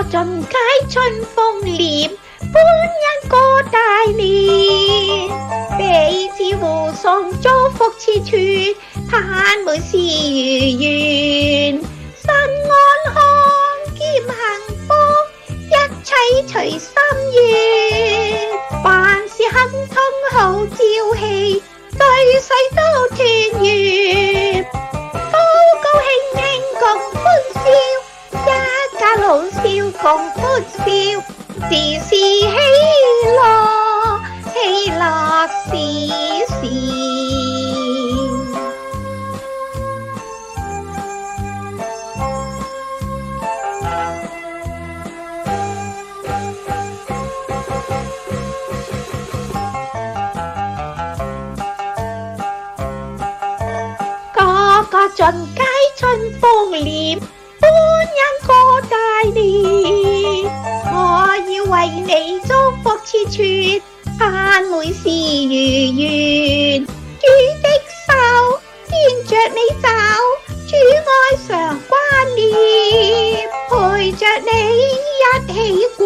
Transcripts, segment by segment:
盡皆春風臉，歡欣過大年。彼此互送祝福切斷，盼每事如願。身安康兼幸福，一切隨心願。凡事亨通好朝氣，對世都團圓。高高興興共歡笑，一家老少共歡笑，時時喜樂，喜樂時時。個個盡皆春風臉，歡欣過大年。我要為你祝福切斷，盼每事如願。主的手牽着你走，主愛常關念，陪着你一起過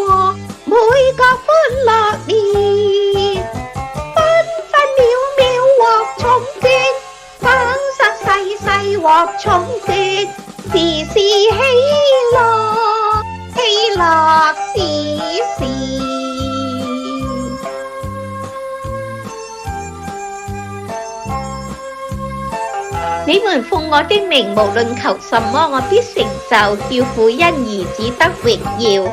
每個歡樂年。分分秒秒獲寵眷，生生世世獲寵眷，時時喜樂，喜樂時時。你們奉我的名，無論求什麼，我必成就，叫父因兒子得榮耀。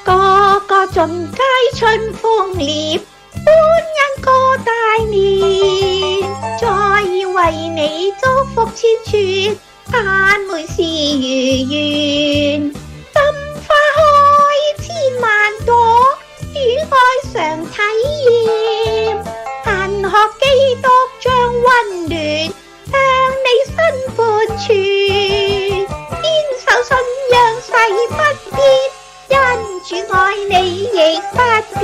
個個盡皆春風臉，歡欣過大年。再要為你祝福切斷，盼每事如願。心花開千萬朵，主愛常體驗。勤學基督將溫暖向你身伴傳，堅守信仰誓不變，因主愛你亦不變，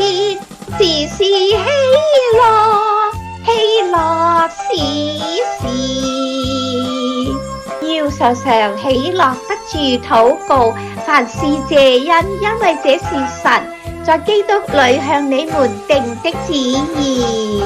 時時喜樂，喜樂時時。要常常喜樂得住禱告，凡事謝恩，因為這是神在基督裏向你們定的旨意。